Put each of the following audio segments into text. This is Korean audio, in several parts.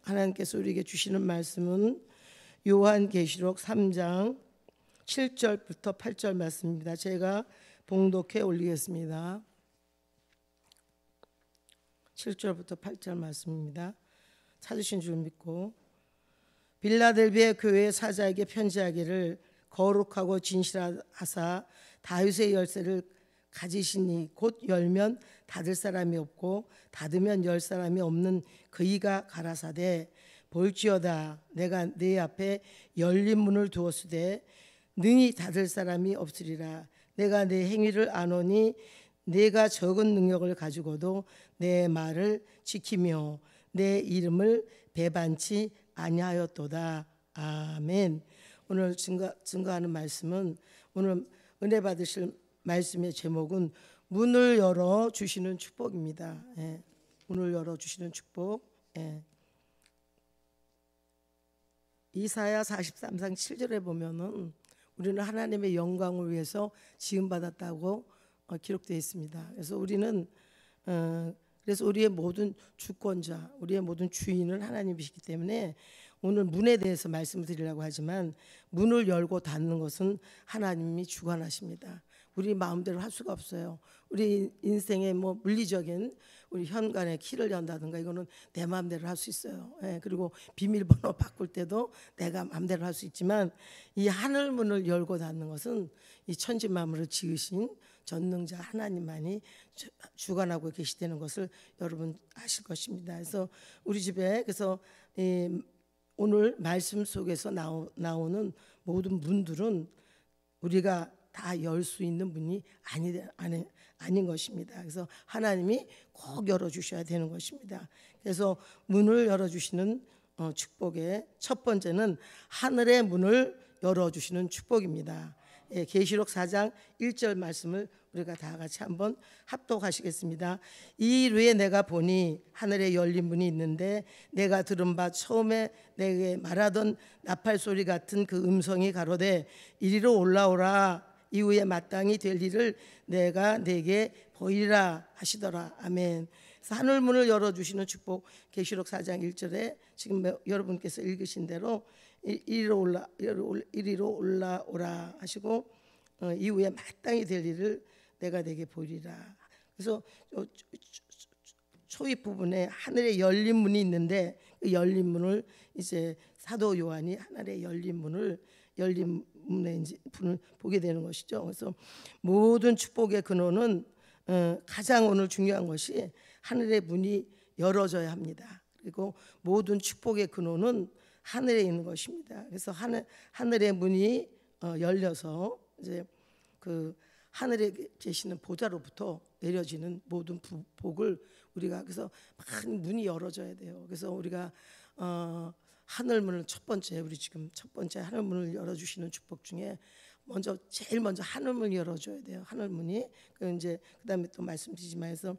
하나님께서 우리에게 주시는 말씀은 요한계시록 3장 7절부터 8절 말씀입니다. 제가 봉독해 올리겠습니다. 7절부터 8절 말씀입니다. 찾으신 줄 믿고, 빌라델비아 교회의 사자에게 편지하기를, 거룩하고 진실하사 다윗의 열쇠를 가지시니 곧 열면 닫을 사람이 없고 닫으면 열 사람이 없는 그이가 가라사대, 볼지어다 내가 네 앞에 열린 문을 두었으되 능히 닫을 사람이 없으리라. 내가 네 행위를 아노니 내가 적은 능력을 가지고도 내 말을 지키며 내 이름을 배반치 아니하였도다. 아멘. 오늘 증거하는 말씀은, 오늘 은혜 받으실 말씀의 제목은 문을 열어 주시는 축복입니다. 예. 문을 열어 주시는 축복. 예. 이사야 43장 7절에 보면은 우리는 하나님의 영광을 위해서 지음받았다고 기록되어 있습니다. 그래서 우리는 그래서 우리의 모든 주권자, 우리의 모든 주인은 하나님이시기 때문에 오늘 문에 대해서 말씀을 드리려고 하지만, 문을 열고 닫는 것은 하나님이 주관하십니다. 우리 마음대로 할 수가 없어요. 우리 인생의 물리적인 우리 현관의 키를 연다든가 이거는 내 마음대로 할 수 있어요. 예, 그리고 비밀번호 바꿀 때도 내가 마음대로 할 수 있지만, 이 하늘 문을 열고 닫는 것은 이 천지 만물을 지으신 전능자 하나님만이 주관하고 계시다는 것을 여러분 아실 것입니다. 그래서 우리 집에, 그래서 오늘 말씀 속에서 나오는 모든 문들은 우리가 다 열 수 있는 문이 아닌 것입니다. 그래서 하나님이 꼭 열어주셔야 되는 것입니다. 그래서 문을 열어주시는 축복의 첫 번째는 하늘의 문을 열어주시는 축복입니다. 예, 계시록 4장 1절 말씀을 우리가 다 같이 한번 합독하시겠습니다. 이 일후에 내가 보니 하늘에 열린 문이 있는데, 내가 들은 바 처음에 내게 말하던 나팔 소리 같은 그 음성이 가로되 이리로 올라오라. 이후에 마땅히 될 일을 내가 내게 보이리라 하시더라. 아멘. 그래서 하늘 문을 열어주시는 축복, 계시록 4장 1절에 지금 여러분께서 읽으신 대로 이리로 올라오라 하시고, 이후에 마땅히 될 일을 내가 내게 보이리라. 그래서 초입 부분에 하늘에 열린 문이 있는데, 그 열린 문을 이제 사도 요한이 하늘에 열린 문을 보게 되는 것이죠. 그래서 모든 축복의 근원은 가장 오늘 중요한 것이 하늘의 문이 열어져야 합니다. 그리고 모든 축복의 근원은 하늘에 있는 것입니다. 그래서 하늘의 문이 열려서 이제 그 하늘에 계시는 보좌로부터 내려지는 모든 복을 우리가, 그래서 많은 문이 열어져야 돼요. 그래서 우리가 하늘 문을 우리 지금 첫 번째 하늘 문을 열어주시는 축복 중에 제일 먼저 하늘 문을 열어줘야 돼요. 하늘 문이 이제 그다음에 또 말씀드리지만 해서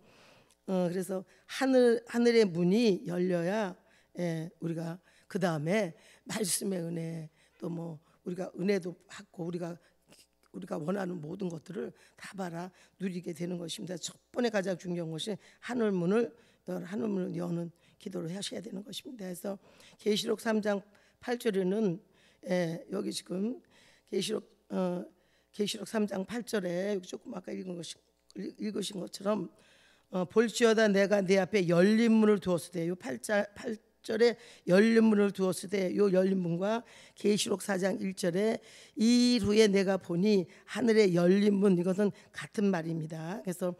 그래서 하늘의 문이 열려야, 예, 우리가 그 다음에 말씀의 은혜, 또 우리가 은혜도 받고 우리가 원하는 모든 것들을 다 누리게 되는 것입니다. 첫 번째 가장 중요한 것이 하늘 문을 여는 기도를 하셔야 되는 것입니다. 그래서 계시록 3장 8절에는 여기 지금 계시록 3장 8절에 조금 아까 읽으신 것처럼 볼지어다 내가 네 앞에 열린 문을 두었을 때, 요 8절에 열린 문을 두었을 때, 요 열린 문과 계시록 4장 1절에 이 후에 내가 보니 하늘에 열린 문, 이것은 같은 말입니다. 그래서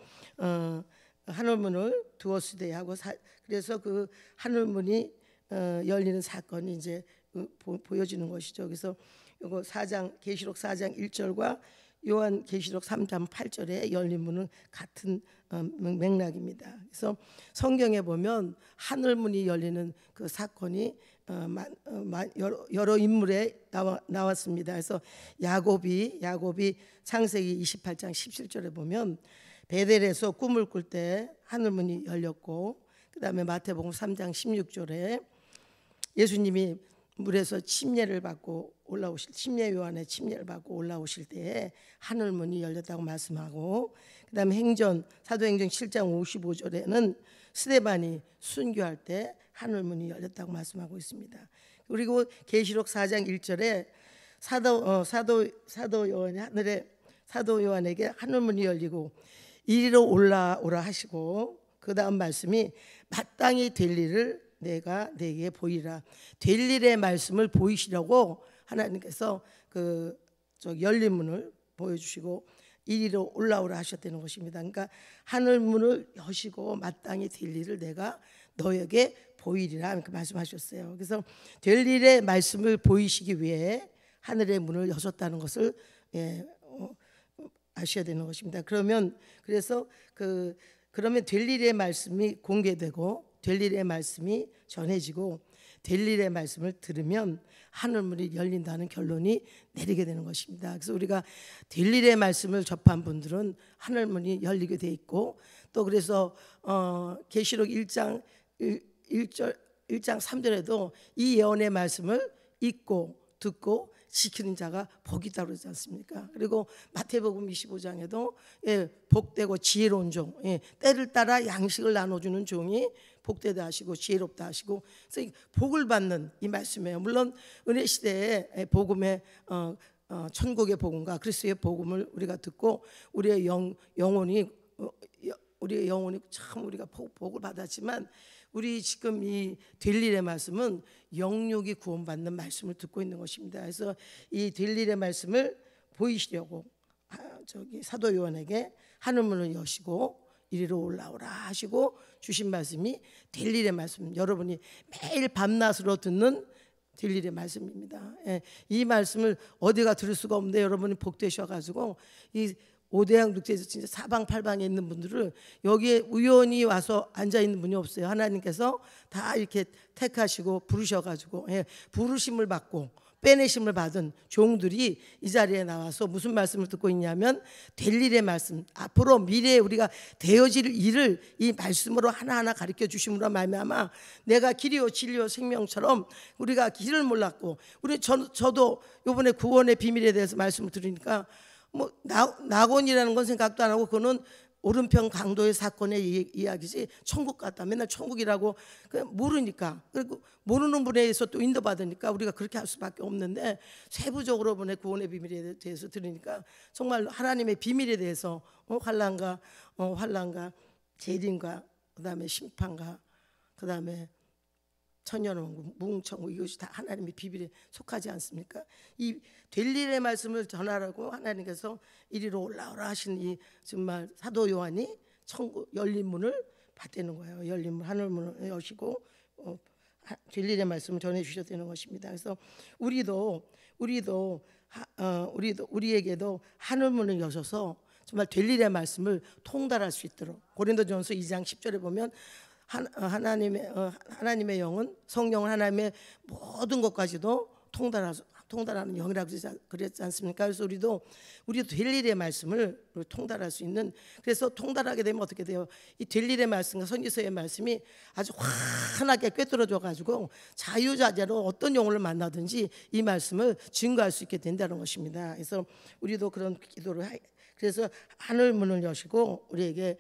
하늘문을 두었을 때 하고, 그래서 그 하늘문이 열리는 사건이 이제 보여지는 것이죠. 그래서 이거 계시록 4장 1절과 요한 계시록 3장 8절에 열린 문은 같은 맥락입니다. 그래서 성경에 보면 하늘문이 열리는 그 사건이 여러 인물에 나왔습니다. 그래서 야곱이 창세기 28장 17절에 보면 베델에서 꿈을 꿀 때 하늘문이 열렸고, 그 다음에 마태복음 3장 16절에 예수님이 물에서 침례를 받고 침례 요한의 침례를 받고 올라오실 때에 하늘문이 열렸다고 말씀하고, 그 다음에 사도행전 7장 55절에는 스데반이 순교할 때 하늘 문이 열렸다고 말씀하고 있습니다. 그리고 계시록 4장 1절에 사도 요한이 사도 요한에게 하늘 문이 열리고 이리로 올라오라 하시고, 그 다음 말씀이 마땅히 될 일을 내가 네게 보이라. 될 일의 말씀을 보이시려고 하나님께서 그 열린 문을 보여주시고 이리로 올라오라 하셨다는 것입니다. 그러니까 하늘 문을 여시고 마땅히 될 일을 내가 너에게 보이리라 이렇게 말씀하셨어요. 그래서 될 일의 말씀을 보이시기 위해 하늘의 문을 여셨다는 것을 아셔야 되는 것입니다. 그러면 될 일의 말씀이 공개되고 될 일의 말씀이 전해지고 될 일의 말씀을 들으면 하늘문이 열린다는 결론이 내리게 되는 것입니다. 그래서 우리가 될 일의 말씀을 접한 분들은 하늘문이 열리게 돼 있고, 또 그래서 계시록 1장 3절에도 이 예언의 말씀을 읽고 듣고 지키는 자가 복이 있다고 그러지 않습니까? 그리고 마태복음 25장에도 복되고 지혜로운 종, 때를 따라 양식을 나눠주는 종이 복되다 하시고 지혜롭다 하시고, 그래서 복을 받는 이 말씀이에요. 물론 은혜 시대에 복음의 천국의 복음과 그리스도의 복음을 우리가 듣고 우리의 영혼이 참 우리가 복을 받았지만, 우리 지금 이 될 일의 말씀은 영육이 구원받는 말씀을 듣고 있는 것입니다. 그래서 이 될 일의 말씀을 보이시려고 사도 요한에게 하늘문을 여시고 이리로 올라오라 하시고 주신 말씀이 될 일의 말씀, 여러분이 매일 밤낮으로 듣는 될 일의 말씀입니다. 이 말씀을 어디가 들을 수가 없는데 여러분이 복되셔가지고 이 오대양 육지에서 진짜 사방팔방에 있는 분들을 여기에 우연히 와서 앉아 있는 분이 없어요. 하나님께서 다 이렇게 택하시고 부르셔가지고 부르심을 받고 빼내심을 받은 종들이 이 자리에 나와서 무슨 말씀을 듣고 있냐면 될 일의 말씀, 앞으로 미래에 우리가 되어질 일을 이 말씀으로 하나하나 가르쳐 주심으로 말미암아 내가 길이요 진리요 생명처럼 우리가 길을 몰랐고, 저도 이번에 구원의 비밀에 대해서 말씀을 드리니까 뭐 낙원이라는 건 생각도 안 하고 그거는 오른편 강도의 사건의 이야기지 천국 같다. 맨날 천국이라고 모르니까, 그리고 모르는 분에 의해서 또 인도받으니까 우리가 그렇게 할 수밖에 없는데, 세부적으로 분의 구원의 비밀에 대해서 들으니까 정말 하나님의 비밀에 대해서 환난과 재림과 그다음에 심판과 그다음에 천년왕국, 무궁천국, 이것이 다 하나님의 비밀에 속하지 않습니까? 이 될 일의 말씀을 전하라고 하나님께서 이리로 올라오라 하신 이 정말 사도 요한이 천국 열린 문을 받대는 거예요. 열린 문, 하늘 문을 여시고 될 일의 말씀을 전해 주셨다는 것입니다. 그래서 우리에게도 하늘 문을 여셔서 정말 될 일의 말씀을 통달할 수 있도록, 고린도전서 2장 10절에 보면 하나님의 영은, 성령은 하나님의 모든 것까지도 통달하는 영이라고 그랬지 않습니까? 그래서 우리도 될 일의 말씀을 통달할 수 있는, 그래서 통달하게 되면 어떻게 돼요? 이 될 일의 말씀과 선지서의 말씀이 아주 환하게 꿰뚫어져 가지고 자유자재로 어떤 영혼을 만나든지 이 말씀을 증거할 수 있게 된다는 것입니다. 그래서 우리도 그런 기도를 그래서 하늘 문을 여시고 우리에게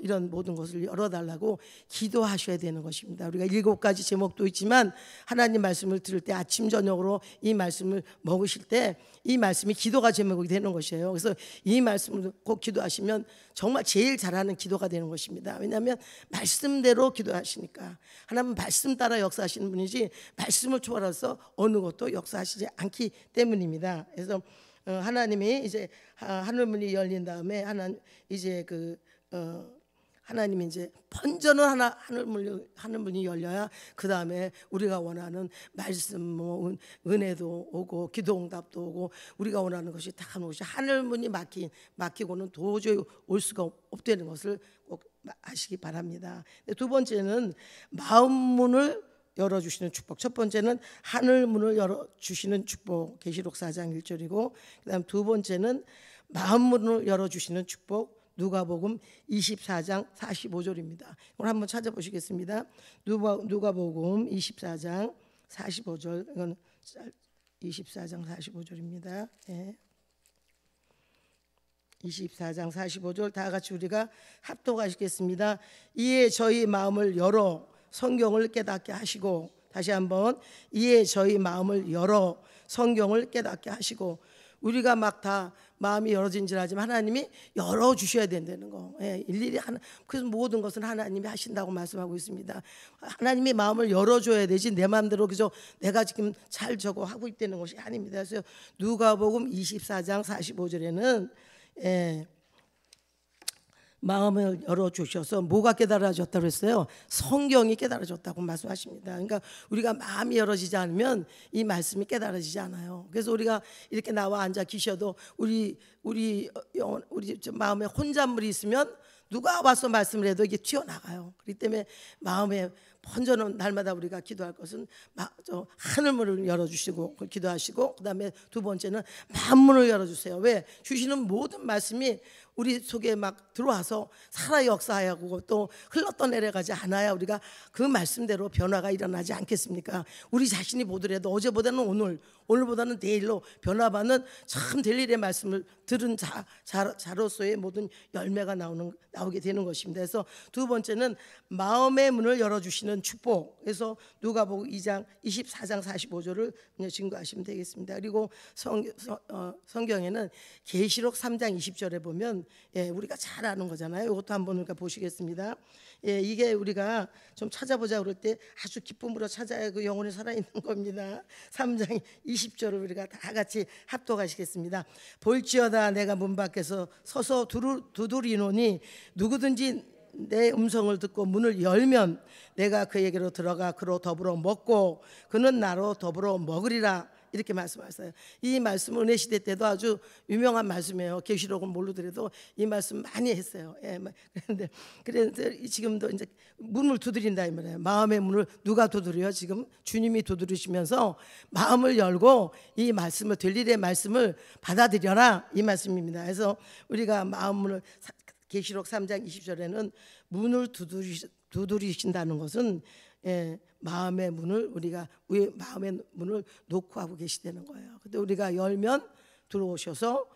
이런 모든 것을 열어달라고 기도하셔야 되는 것입니다. 우리가 7가지 제목도 있지만 하나님 말씀을 들을 때 아침 저녁으로 이 말씀을 먹으실 때 이 말씀이 기도가 제목이 되는 것이에요. 그래서 이 말씀을 꼭 기도하시면 정말 제일 잘하는 기도가 되는 것입니다. 왜냐하면 말씀대로 기도하시니까, 하나님은 말씀 따라 역사하시는 분이지 말씀을 초월해서 어느 것도 역사하시지 않기 때문입니다. 그래서 하나님이 이제 하늘문이 열린 다음에 하나님이 이제 번전은 하늘문이 열려야 그 다음에 우리가 원하는 말씀, 은혜도 오고 기도응답도 오고 우리가 원하는 것이 다 오는 것이, 하늘문이 막히고는 도저히 올 수가 없다는 것을 꼭 아시기 바랍니다. 두 번째는 마음문을 열어주시는 축복. 첫 번째는 하늘문을 열어주시는 축복, 계시록 4장 1절이고, 그 다음 두 번째는 마음문을 열어주시는 축복, 누가복음 24장 45절입니다. 오늘 한번 찾아보시겠습니다. 누가복음 24장 45절, 이건 24장 45절입니다. 24장 45절 다 같이 우리가 합독하시겠습니다. 이에 저희 마음을 열어 성경을 깨닫게 하시고, 다시 한번 이에 저희 마음을 열어 성경을 깨닫게 하시고, 우리가 막 다 마음이 열어진지라지만 하나님이 열어주셔야 된다는 거. 예, 일일이 그래서 모든 것은 하나님이 하신다고 말씀하고 있습니다. 하나님이 마음을 열어줘야 되지 내 마음대로 그저 내가 지금 잘 저거 하고 있다는 것이 아닙니다. 그래서 누가복음 24장 45절에는 마음을 열어주셔서 뭐가 깨달아졌다고 했어요? 성경이 깨달아졌다고 말씀하십니다. 그러니까 우리가 마음이 열어지지 않으면 이 말씀이 깨달아지지 않아요. 그래서 우리가 이렇게 나와 앉아 계셔도 우리 마음에 혼잣물이 있으면 누가 와서 말씀을 해도 이게 튀어나가요. 그렇기 때문에 마음에 번저는 날마다 우리가 기도할 것은 하늘문을 열어주시고 기도하시고, 그 다음에 두 번째는 만문을 열어주세요. 왜? 주시는 모든 말씀이 우리 속에 막 들어와서 살아 역사하고 또 흘러떠내려가지 않아야 우리가 그 말씀대로 변화가 일어나지 않겠습니까? 우리 자신이 보더라도 어제보다는 오늘보다는 내일로 변화받는 참 될 일의 말씀을 들은 자로서의 모든 열매가 나오게 되는 것입니다. 그래서 두 번째는 마음의 문을 열어주시는 축복. 그래서 누가복음 2장 24장 45절을 증거하시면 되겠습니다. 그리고 성경에는 계시록 3장 20절에 보면 우리가 잘 아는 거잖아요. 이것도 한번 우리가 보시겠습니다. 이게 우리가 좀 찾아보자 그럴 때 아주 기쁨으로 찾아야 그 영혼이 살아있는 겁니다. 3장 20절을 우리가 다 같이 합독하시겠습니다. 볼지어다 내가 문 밖에서 서서 두드리노니 누구든지 내 음성을 듣고 문을 열면 내가 그에게로 들어가 그로 더불어 먹고 그는 나로 더불어 먹으리라. 이렇게 말씀하셨어요. 이 말씀은 은혜 시대 때도 아주 유명한 말씀이에요. 계시록은 모르더라도 이 말씀 많이 했어요. 그런데 지금도 이제 문을 두드린다 이 말이에요. 마음의 문을 누가 두드려요? 지금 주님이 두드리시면서 마음을 열고 이 말씀을 될 일의 말씀을 받아들여라 이 말씀입니다. 그래서 우리가 마음 문을 계시록 3장 20절에는 문을 두드리신다는 것은 마음의 문을 우리가 마음의 문을 놓고 하고 계시다는 거예요. 근데 우리가 열면 들어오셔서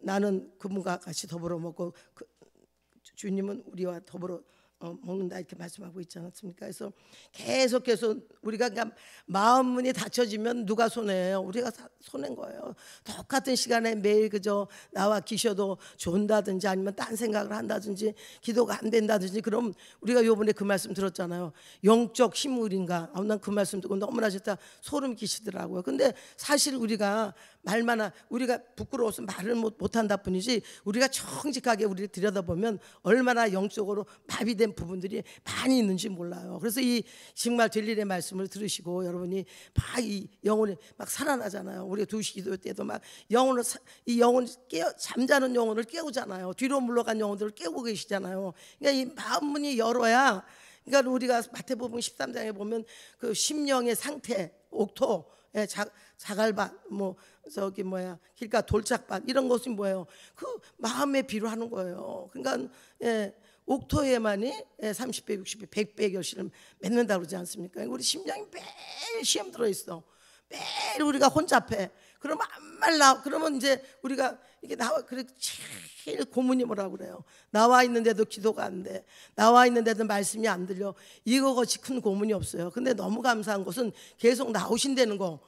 나는 그분과 같이 더불어 먹고 주님은 우리와 더불어 먹는다 이렇게 말씀하고 있지 않습니까? 그래서 계속해서 우리가 그냥 마음 문이 닫혀지면 누가 손해예요? 우리가 손해인 거예요. 똑같은 시간에 매일 그저 나와 계셔도 존다든지 아니면 딴 생각을 한다든지 기도가 안 된다든지, 그럼 우리가 요번에 그 말씀 들었잖아요. 영적 식물인가? 난 그 말씀 듣고 너무나 진짜 소름 끼치더라고요. 근데 사실 우리가 우리가 부끄러워서 말을 못한다 뿐이지 우리가 정직하게 우리를 들여다보면 얼마나 영적으로 마비된 부분들이 많이 있는지 몰라요. 그래서 이 정말 될 일의 말씀을 들으시고 여러분이 막 이 영혼이 막 살아나잖아요. 우리가 2시 기도 때도 막 이 영혼 잠자는 영혼을 깨우잖아요. 뒤로 물러간 영혼들을 깨우고 계시잖아요. 그러니까 이 마음문이 열어야, 그러니까 우리가 마태복음 13장에 보면 그 심령의 상태, 옥토, 자갈밭, 길가 돌짝밭 이런 것이 뭐예요? 그 마음에 비유하는 거예요. 그러니까 옥토에만이 30배, 60배, 100배 결실을 맺는다고 그러지 않습니까? 우리 심령이 매일 시험 들어있어. 매일 우리가 혼잡해. 그러면 그러면 이제 우리가 이게 제일 고문이 뭐라고 그래요? 나와 있는데도 기도가 안 돼. 나와 있는데도 말씀이 안 들려. 이거같이 큰 고문이 없어요. 근데 너무 감사한 것은 계속 나오신다는 거.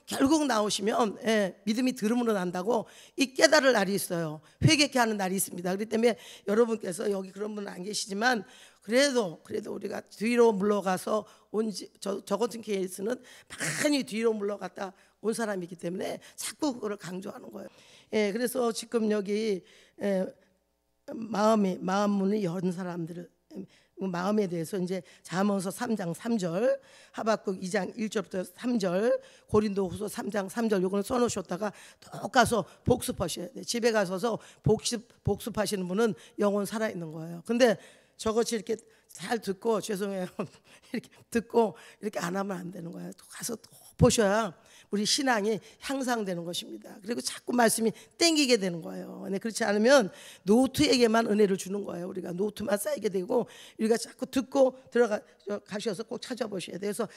결국 나오시면 믿음이 들음으로 난다고 이 깨달을 날이 있어요. 회개케 하는 날이 있습니다. 그렇기 때문에 여러분께서 여기 그런 분은 안 계시지만 그래도 우리가 뒤로 물러가서 저 같은 케이스는 많이 뒤로 물러갔다 온 사람이기 때문에 자꾸 그걸 강조하는 거예요. 그래서 지금 여기 마음 문을 연 사람들을 마음에 대해서 이제 잠언서 3장 3절, 하박국 2장 1절부터 3절, 고린도후서 3장 3절 요거는 써놓으셨다가 또 가서 복습하셔야 돼요. 집에 가서서 복습하시는 분은 영혼 살아있는 거예요. 근데 저것이 이렇게 잘 듣고 죄송해요 이렇게 듣고 이렇게 안 하면 안 되는 거예요. 또 가서 또 보셔야 우리 신앙이 향상되는 것입니다. 그리고 자꾸 말씀이 땡기게 되는 거예요. 그렇지 않으면 노트에게만 은혜를 주는 거예요. 우리가 노트만 쌓이게 되고 우리가 자꾸 듣고 가셔서 꼭 찾아보셔야 돼요. 그래서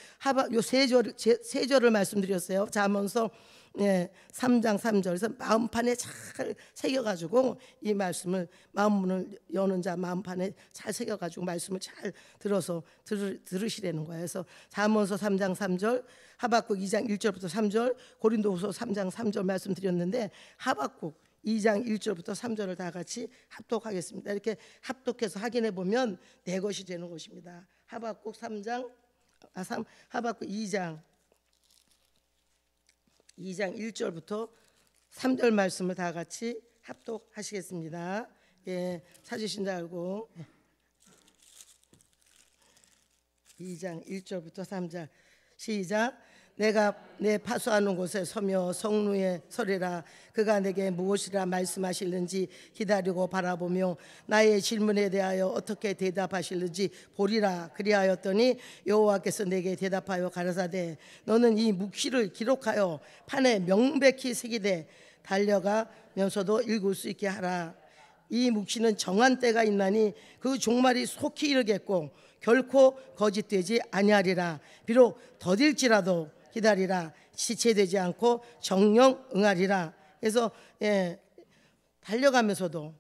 요 세 절을 말씀드렸어요. 잠언서 예, 3장 3절에서 마음판에 잘 새겨가지고 이 말씀을 마음문을 여는 자 마음판에 잘 새겨가지고 말씀을 잘 들어서 들으시라는 거예요. 그래서 잠언서 3장 3절, 하박국 2장 1절부터 3절, 고린도후서 3장 3절 말씀드렸는데 하박국 2장 1절부터 3절을 다 같이 합독하겠습니다. 이렇게 합독해서 확인해 보면 내 것이 되는 것입니다. 하박국 2장 1절부터 3절 말씀을 다 같이 합독하시겠습니다. 예, 찾으신 줄 알고 2장 1절부터 3절 시작. 내가 내 파수하는 곳에 서며 성루에 서리라. 그가 내게 무엇이라 말씀하실는지 기다리고 바라보며 나의 질문에 대하여 어떻게 대답하실는지 보리라. 그리하였더니 여호와께서 내게 대답하여 가라사대 너는 이 묵시를 기록하여 판에 명백히 새기되 달려가면서도 읽을 수 있게 하라. 이 묵시는 정한 때가 있나니 그 종말이 속히 이르겠고 결코 거짓되지 아니하리라. 비록 더딜지라도 기다리라. 지체되지 않고 정령 응하리라. 그래서 달려가면서도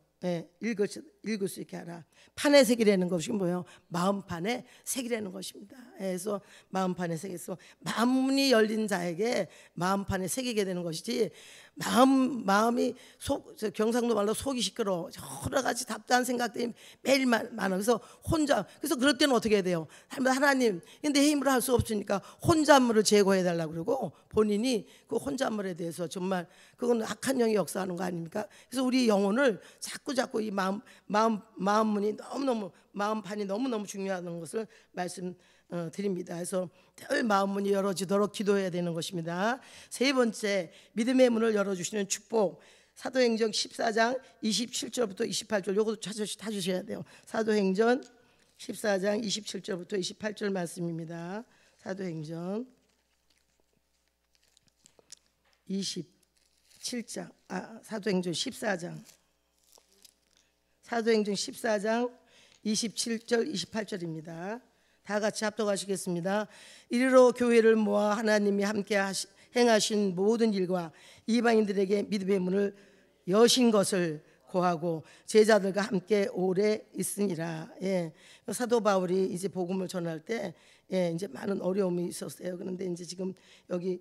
읽을 수 있게 하라. 판에 새기라는 것이 뭐예요? 마음판에 새기라는 것입니다. 그래서 마음판에 새겨서 마음문이 열린 자에게 마음판에 새기게 되는 것이지 마음이 경상도 말로 속이 시끄러워 여러 가지 답답한 생각들이 매일 많아. 그래서 그래서 그럴 때는 어떻게 해야 돼요? 하나님 근데 힘으로 할 수 없으니까 혼잣물을 제거해 달라고 그러고 본인이 그 혼잣물에 대해서 정말 그건 악한 영이 역사하는 거 아닙니까? 그래서 우리 영혼을 자꾸 이 마음문이 너무너무 마음판이 너무너무 중요한 것을 말씀드립니다. 그래서 늘 마음문이 열어지도록 기도해야 되는 것입니다. 세 번째, 믿음의 문을 열어주시는 축복. 사도행전 14장 27절부터 28절 이것도 찾으셔야 돼요. 사도행전 14장 27절부터 28절 말씀입니다. 사도행전 27장 사도행전 14장 27절 28절입니다. 다 같이 합독하시겠습니다. 이리로 교회를 모아 하나님이 함께 행하신 모든 일과 이방인들에게 믿음의 문을 여신 것을 고하고 제자들과 함께 오래 있으니라. 사도 바울이 이제 복음을 전할 때 이제 많은 어려움이 있었어요. 그런데 이제 지금 여기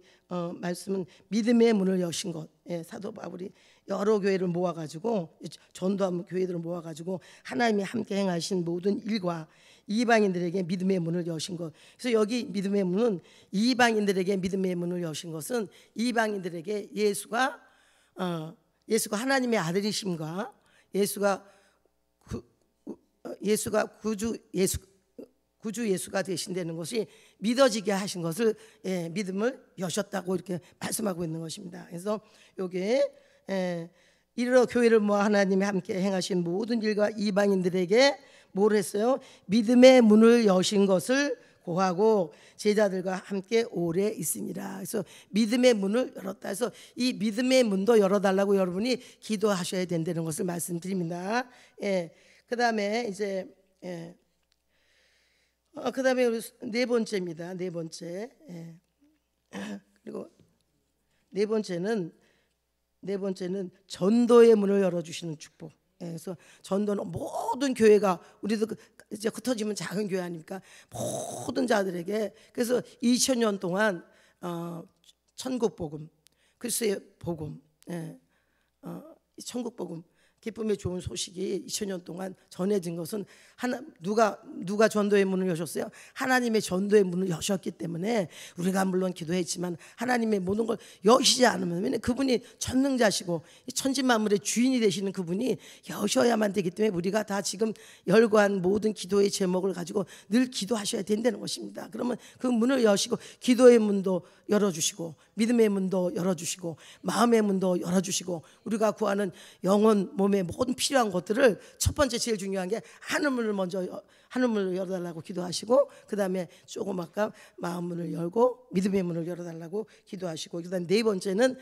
말씀은 믿음의 문을 여신 것. 사도 바울이 여러 교회를 모아가지고 전도하는 교회들을 모아가지고 하나님이 함께 행하신 모든 일과 이방인들에게 믿음의 문을 여신 것. 그래서 여기 믿음의 문은 이방인들에게 믿음의 문을 여신 것은 이방인들에게 예수가 하나님의 아들이심과 예수가 구주 예수가 되신다는 것이 믿어지게 하신 것을 믿음을 여셨다고 이렇게 말씀하고 있는 것입니다. 그래서 여기에 이르러 교회를 모아 하나님이 함께 행하신 모든 일과 이방인들에게 뭘 했어요? 믿음의 문을 여신 것을 고하고 제자들과 함께 오래 있으니라. 그래서 믿음의 문을 열었다. 그래서 이 믿음의 문도 열어달라고 여러분이 기도하셔야 된다는 것을 말씀드립니다. 그다음에 이제 그다음에 네 번째입니다. 네 번째. 그리고 네 번째는 전도의 문을 열어주시는 축복. 그래서 전도는 모든 교회가 우리도 이제 흩어지면 작은 교회 아닙니까? 모든 자들에게 그래서 2000년 동안 천국 복음, 그리스도의 복음, 천국 복음, 기쁨의 좋은 소식이 2000년 동안 전해진 것은 누가 전도의 문을 여셨어요? 하나님의 전도의 문을 여셨기 때문에 우리가 물론 기도했지만 하나님의 모든 걸 여시지 않으면 그분이 전능자시고 천지만물의 주인이 되시는 그분이 여셔야만 되기 때문에 우리가 다 지금 열거한 모든 기도의 제목을 가지고 늘 기도하셔야 된다는 것입니다. 그러면 그 문을 여시고 기도의 문도 열어주시고 믿음의 문도 열어주시고 마음의 문도 열어주시고 우리가 구하는 영혼 몸의 모든 필요한 것들을 첫 번째 제일 중요한 게 하늘문을 먼저 하늘문을 열어달라고 기도하시고 그 다음에 조금 아까 마음 문을 열고 믿음의 문을 열어달라고 기도하시고 그 다음에 네 번째는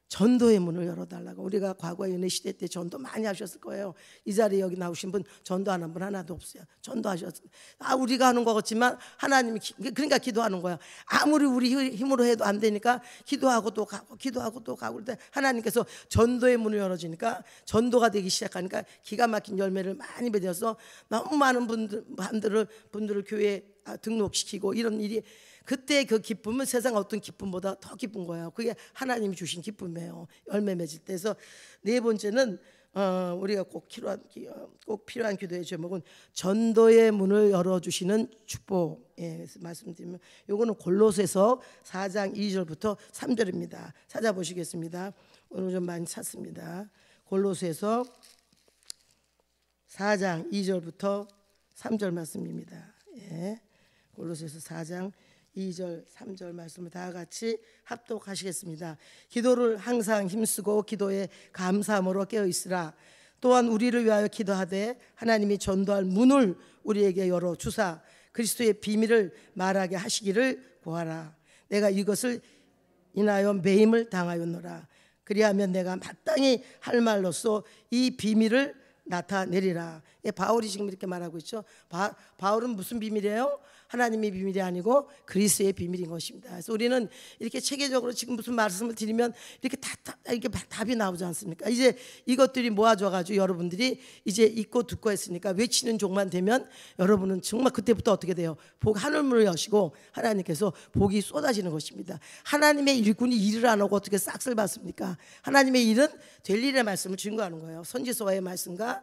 전도의 문을 열어달라고. 우리가 과거에 은혜 시대 때 전도 많이 하셨을 거예요. 이 자리에 여기 나오신 분 전도하는 분 하나도 없어요. 전도하셨어요. 우리가 하는 것 같지만 하나님이 그러니까 기도하는 거야. 아무리 우리 힘으로 해도 안 되니까 기도하고 또 가고 기도하고 또 가고 그럴 때 하나님께서 전도의 문을 열어주니까 전도가 되기 시작하니까 기가 막힌 열매를 많이 맺어서 너무 많은 분들을 교회에 등록시키고 이런 일이, 그때 그 기쁨은 세상 어떤 기쁨보다 더 기쁜 거예요. 그게 하나님이 주신 기쁨이에요. 열매 맺을 때. 그래서 네 번째는 우리가 꼭 필요한 기도의 제목은 전도의 문을 열어주시는 축복. 그래서 말씀드리면 요거는 골로새서 4장 2절부터 3절입니다. 찾아보시겠습니다. 오늘 좀 많이 찾습니다. 골로새서 4장 2절부터 3절 말씀입니다. 골로새서 4장 2절 3절 말씀을 다 같이 합독하시겠습니다. 기도를 항상 힘쓰고 기도에 감사함으로 깨어있으라. 또한 우리를 위하여 기도하되 하나님이 전도할 문을 우리에게 열어주사 그리스도의 비밀을 말하게 하시기를 구하라. 내가 이것을 인하여 매임을 당하였노라. 그리하면 내가 마땅히 할 말로써 이 비밀을 나타내리라. 바울이 지금 이렇게 말하고 있죠. 바울은 무슨 비밀이에요? 하나님의 비밀이 아니고 그리스도의 비밀인 것입니다. 그래서 우리는 이렇게 체계적으로 지금 무슨 말씀을 드리면 이렇게 이렇게 답이 나오지 않습니까? 이제 이것들이 모아져가지고 여러분들이 이제 읽고 듣고 했으니까 외치는 종만 되면 여러분은 정말 그때부터 어떻게 돼요? 하늘문을 여시고 하나님께서 복이 쏟아지는 것입니다. 하나님의 일꾼이 일을 안 하고 어떻게 싹쓸 받습니까? 하나님의 일은 될 일의 말씀을 증거하는 거예요. 선지서의 말씀과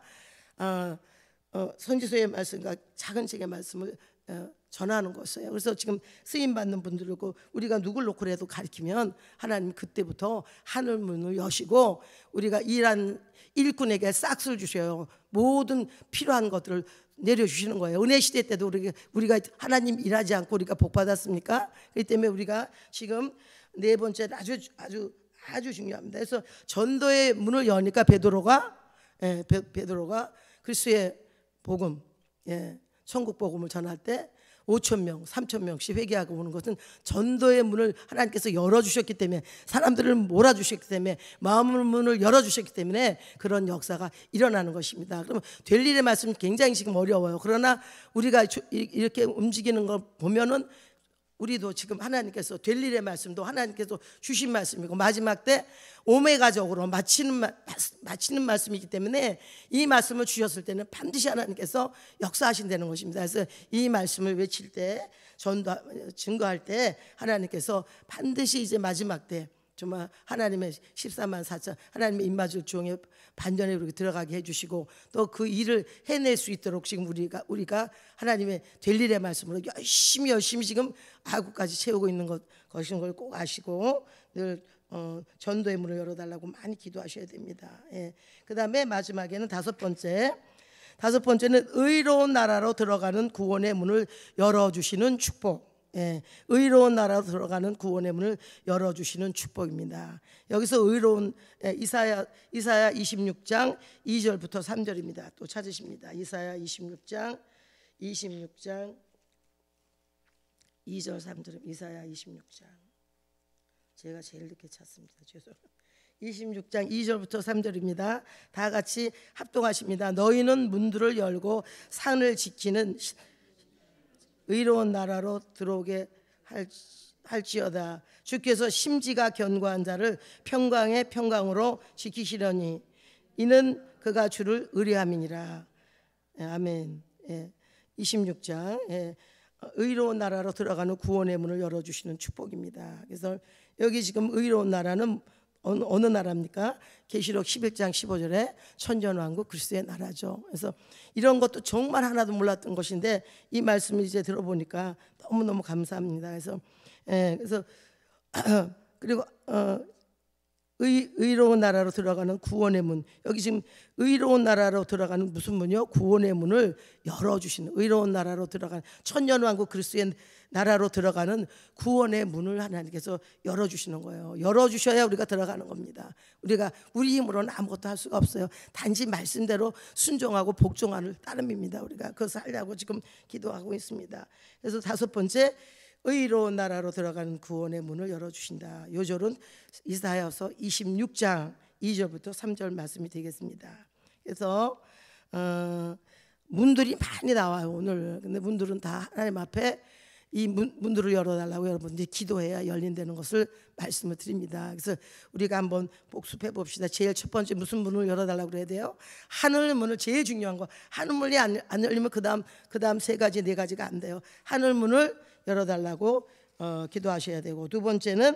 선지서의 말씀과 작은 책의 말씀을 전하는 것이에요. 그래서 지금 쓰임 받는 분들고 우리가 누굴 놓고 해도 가르치면 하나님 그때부터 하늘 문을 여시고 우리가 일한 일꾼에게 싹쓸 주셔요. 모든 필요한 것들을 내려주시는 거예요. 은혜 시대 때도 우리가 하나님 일하지 않고 우리가 복 받았습니까? 그렇기 때문에 우리가 지금 네 번째 아주 중요합니다. 그래서 전도의 문을 여니까 베드로가 그리스도의 복음, 천국 복음을 전할 때 5,000명, 3,000명씩 회개하고 오는 것은 전도의 문을 하나님께서 열어주셨기 때문에, 사람들을 몰아주셨기 때문에, 마음의 문을 열어주셨기 때문에 그런 역사가 일어나는 것입니다. 그러면 될 일의 말씀이 굉장히 지금 어려워요. 그러나 우리가 이렇게 움직이는 걸 보면은 우리도 지금 하나님께서 될 일의 말씀도 하나님께서 주신 말씀이고 마지막 때 오메가적으로 마치는 말씀이기 때문에 이 말씀을 주셨을 때는 반드시 하나님께서 역사하신다는 것입니다. 그래서 이 말씀을 외칠 때 증거할 때 하나님께서 반드시 이제 마지막 때 정말 하나님의 14만 4천 하나님의 입맞을 종의 반전에 우리가 들어가게 해주시고 또 그 일을 해낼 수 있도록 지금 우리가 하나님의 될 일의 말씀으로 열심히 지금 아구까지 채우고 있는 것인 걸 꼭 아시고 늘 전도의 문을 열어달라고 많이 기도하셔야 됩니다. 그 다음에 마지막에는 다섯 번째는 의로운 나라로 들어가는 구원의 문을 열어주시는 축복. 의로운 나라로 들어가는 구원의 문을 열어주시는 축복입니다. 여기서 의로운 이사야 26장 2절부터 3절입니다. 또 찾으십니다. 이사야 26장 2절 3절. 이사야 26장 제가 제일 늦게 찾습니다. 죄송합니다. 26장 2절부터 3절입니다. 다 같이 합동하십니다. 너희는 문들을 열고 산을 지키는 의로운 나라로 들어오게 할지어다. 주께서 심지가 견고한 자를 평강의 평강으로 지키시려니 이는 그가 주를 의뢰함이니라. 아멘. 26장 의로운 나라로 들어가는 구원의 문을 열어주시는 축복입니다. 그래서 여기 지금 의로운 나라는 어느 나라입니까? 계시록 11장 15절에 천전왕국 그리스도의 나라죠. 그래서 이런 것도 정말 하나도 몰랐던 것인데 이 말씀을 이제 들어보니까 너무너무 감사합니다. 그래서 그리고 의로운 나라로 들어가는 구원의 문. 여기 지금 의로운 나라로 들어가는 무슨 문이요? 구원의 문을 열어주시는, 의로운 나라로 들어가는 천년왕국 그리스도의 나라로 들어가는 구원의 문을 하나님께서 열어주시는 거예요. 열어주셔야 우리가 들어가는 겁니다. 우리가 우리 힘으로는 아무것도 할 수가 없어요. 단지 말씀대로 순종하고 복종하는 따름입니다. 우리가 그것을 하려고 지금 기도하고 있습니다. 그래서 다섯 번째, 의로운 나라로 들어가는 구원의 문을 열어주신다. 요절은 이사야서 26장 2절부터 3절 말씀이 되겠습니다. 그래서 문들이 많이 나와요 오늘. 근데 문들은 다 하나님 앞에 이 문들을 열어달라고 여러분들이 기도해야 열린다는 것을 말씀을 드립니다. 그래서 우리가 한번 복습해 봅시다. 제일 첫 번째 무슨 문을 열어달라고 그래야 돼요? 하늘 문을, 제일 중요한 거. 하늘 문이 안 열리면 그다음 세 가지 네 가지가 안 돼요. 하늘 문을 열어달라고 기도하셔야 되고, 두 번째는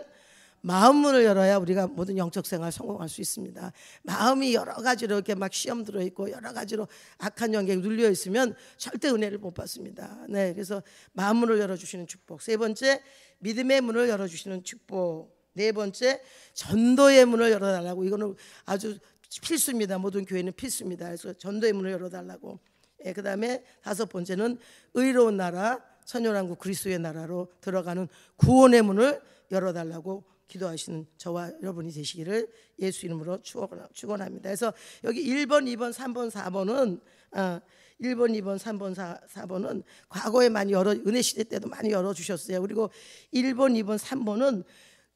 마음 문을 열어야 우리가 모든 영적 생활 성공할 수 있습니다. 마음이 여러 가지로 이렇게 막 시험 들어 있고 여러 가지로 악한 영역에 눌려 있으면 절대 은혜를 못 받습니다. 네, 그래서 마음 문을 열어주시는 축복. 세 번째, 믿음의 문을 열어주시는 축복. 네 번째, 전도의 문을 열어달라고. 이거는 아주 필수입니다. 모든 교회는 필수입니다. 그래서 전도의 문을 열어달라고. 그 다음에 다섯 번째는 의로운 나라, 천연왕국 그리스도의 나라로 들어가는 구원의 문을 열어달라고 기도하시는 저와 여러분이 되시기를 예수 이름으로 축원합니다. 그래서 여기 1번, 2번, 3번, 4번은 1번, 2번, 3번, 4번은 과거에 많이 은혜 시대 때도 많이 열어주셨어요. 그리고 1번, 2번, 3번은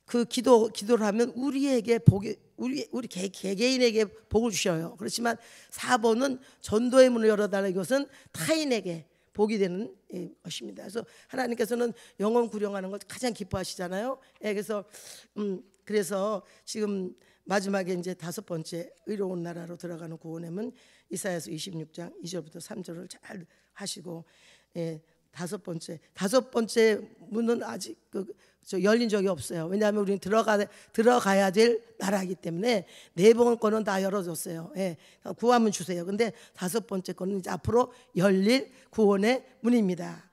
그 기도를 하면 우리에게 복이, 우리 개개인에게 복을 주셔요. 그렇지만 4번은 전도의 문을 열어달라. 이것은 타인에게 복이 되는 것입니다. 그래서 하나님께서는 영혼 구령하는 걸 가장 기뻐하시잖아요. 그래서 지금 마지막에 이제 다섯 번째 의로운 나라로 들어가는 구원의 문, 이사야서 26장 2절부터 3절을 잘 하시고, 다섯 번째 문은 아직 열린 적이 없어요. 왜냐하면 우리는 들어가야 될 나라이기 때문에 네 번 거는 다 열어줬어요. 구하면 주세요. 근데 다섯 번째 거는 이제 앞으로 열릴 구원의 문입니다.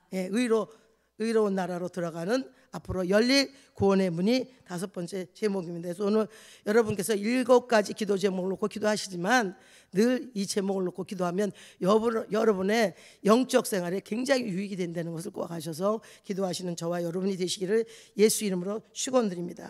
의로운 나라로 들어가는 앞으로 열릴 구원의 문이 다섯 번째 제목입니다. 그래서 오늘 여러분께서 7가지 기도 제목을 놓고 기도하시지만 늘 이 제목을 놓고 기도하면 여러분의 영적 생활에 굉장히 유익이 된다는 것을 꼭 아셔서 기도하시는 저와 여러분이 되시기를 예수 이름으로 축원드립니다.